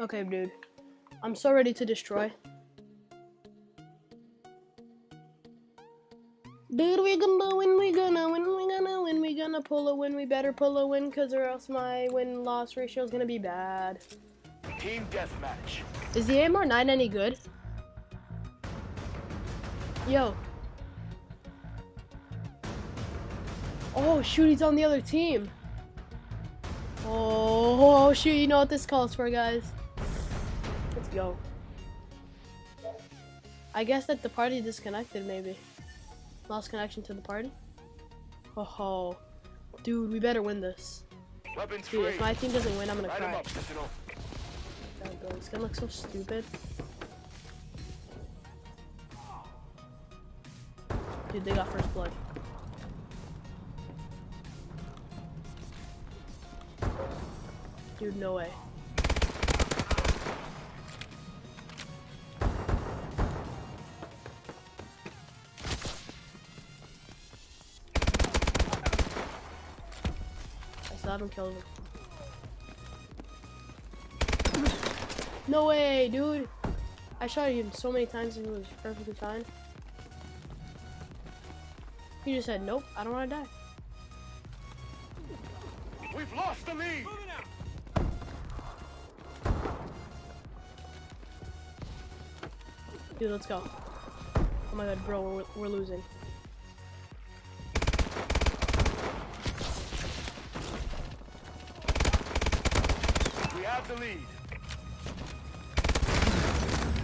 Okay, dude. I'm so ready to destroy. Dude, we gonna win, we gonna win, we gonna win, we gonna pull a win, we better pull a win, cause or else my win-loss ratio is gonna be bad. Team deathmatch. Is the AMR9 any good? Yo. Oh shoot, he's on the other team. Oh shoot, you know what this calls for, guys. Let's go. I guess that the party disconnected, maybe. Lost connection to the party? Oh, dude, we better win this. Weapons Dude, free. if my team doesn't win, I'm gonna Light 'em cry. up, Sentinel. God, bro, it's gonna look so stupid. Dude, they got first blood. Dude, no way. I still haven't killed him. No way, dude! I shot him so many times and he was perfectly fine. He just said, nope, I don't want to die. We've lost the lead. Dude, let's go. Oh my god, bro, we're losing. We have the lead.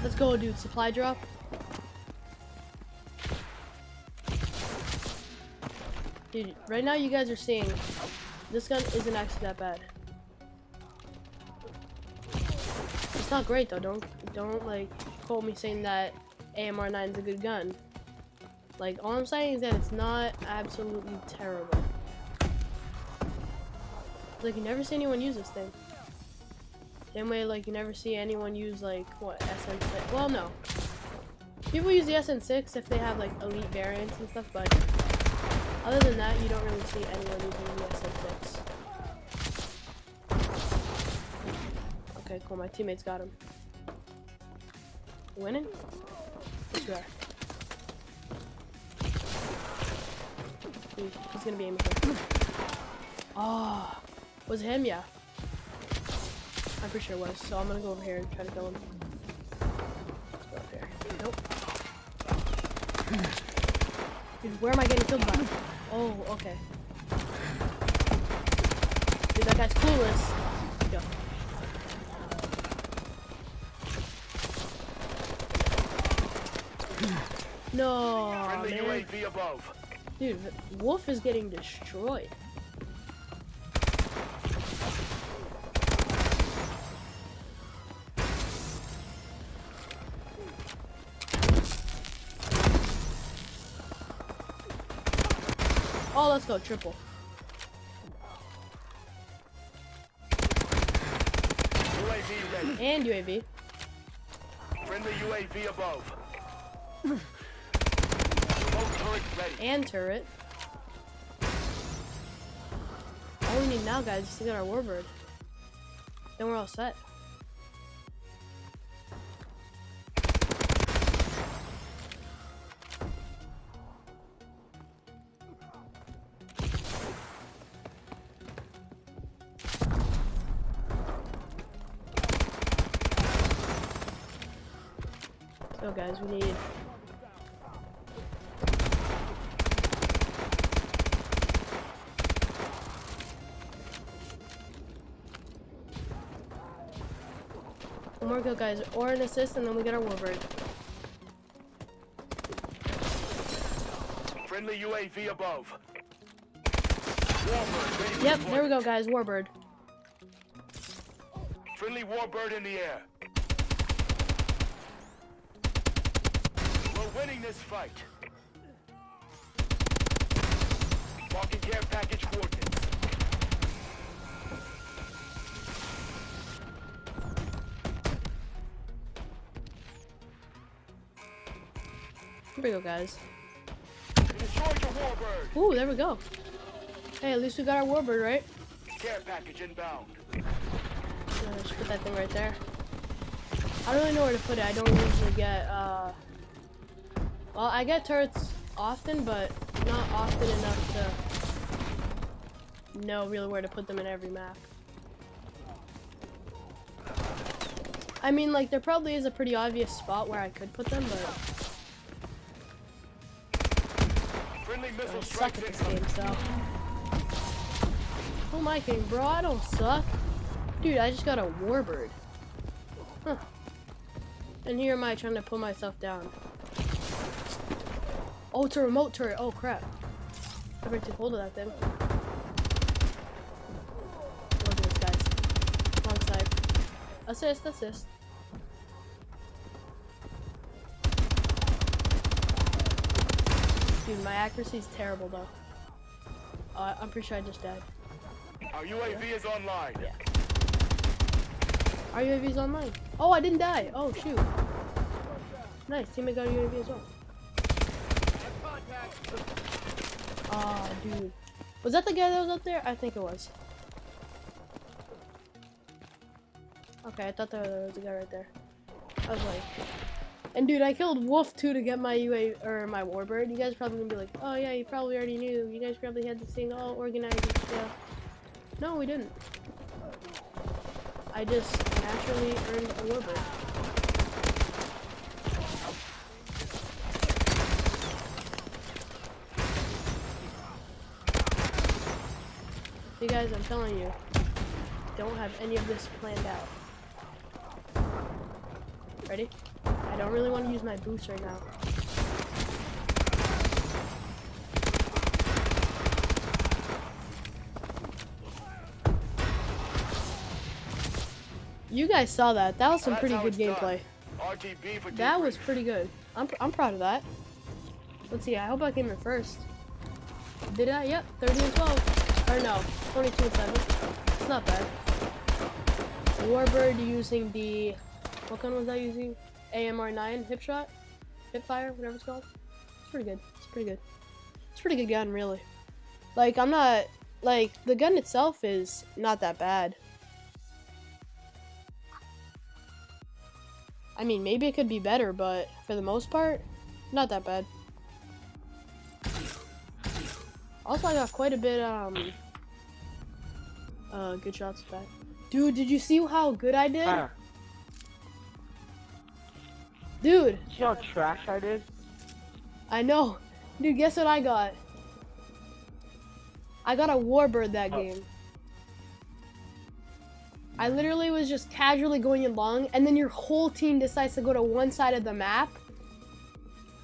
Let's go, dude. Supply drop. Dude, right now you guys are seeing this gun isn't actually that bad. It's not great though. Don't like quote me saying that AMR9 is a good gun. Like all I'm saying is that it's not absolutely terrible. Like you never see anyone use this thing. Same way like you never see anyone use like what SN6. Well, no. People use the SN6 if they have like elite variants and stuff, but other than that, you don't really see anyone using the SN6. Okay, cool. My teammates got him. Winning? Yes, we are. Dude, he's gonna be aiming for him. Oh, was it him? Yeah. I'm pretty sure it was. So I'm gonna go over here and try to kill him. Let's go up here. Nope. Dude, where am I getting killed by? Oh, okay. Dude, that guy's clueless. Let's go. No, Friendly man. UAV above. Dude, Wolf is getting destroyed. Oh, let's go, triple. UAV ready. And UAV. Friendly UAV above. Remote turret ready. And turret. All we need now, guys, is to get our warbird. Then we're all set. So guys, we need one more kill, guys, or an assist, and then we get our warbird. Friendly UAV above. Warbird ready for Yep, there we go, deployment. guys, warbird. Friendly warbird in the air. We're winning this fight. Marking care package coordinates. Here we go, guys. You destroyed your warbird. Ooh, there we go. Hey, at least we got our warbird, right? Care package inbound. Just put that thing right there. I don't really know where to put it. I don't usually get, well, I get turrets often, but not often enough to know really where to put them in every map. I mean, like, there probably is a pretty obvious spot where I could put them, but Friendly I missile suck strikes at this incoming. game, so. Who am I kidding, bro? I don't suck. Dude, I just got a warbird. Huh. And here am I trying to pull myself down. Oh, it's a remote turret. Oh, crap. I better take hold of that thing. Look at this, guys. Wrong side. Assist, assist. Dude, my accuracy is terrible, though. I'm pretty sure I just died. Our UAV is online. Yeah. Our UAV's online. Oh, I didn't die. Oh, shoot. Nice. Teammate got a UAV as well. Aw, dude. Was that the guy that was up there? I think it was. Okay, I thought there was a guy right there. I was like... And dude, I killed Wolf too to get my UAV, or my warbird. You guys are probably gonna be like, oh yeah, you probably already knew. You guys probably had this thing all organized and stuff. No, we didn't. I just naturally earned a warbird. You guys, I'm telling you, don't have any of this planned out. Ready? I don't really want to use my boost right now. You guys saw that. That was some pretty good gameplay. RTB for That was debrief. pretty good. I'm proud of that. Let's see. I hope I came in first. Did I? Yep. 30 and 12. Or no, 22 and 7. It's not bad. Warbird using the... What gun was I using? AMR9 hip shot? Hip fire? Whatever it's called. It's pretty good. It's pretty good. It's a pretty good gun, really. Like, I'm not... Like, the gun itself is not that bad. I mean, maybe it could be better, but for the most part, not that bad. Also, I got quite a bit, good shots with that. Dude, did you see how good I did? Dude. See how trash I did? I know. Dude, guess what I got? I got a warbird that game. I literally was just casually going along, and then your whole team decides to go to one side of the map.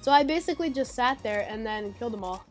So I basically just sat there and then killed them all.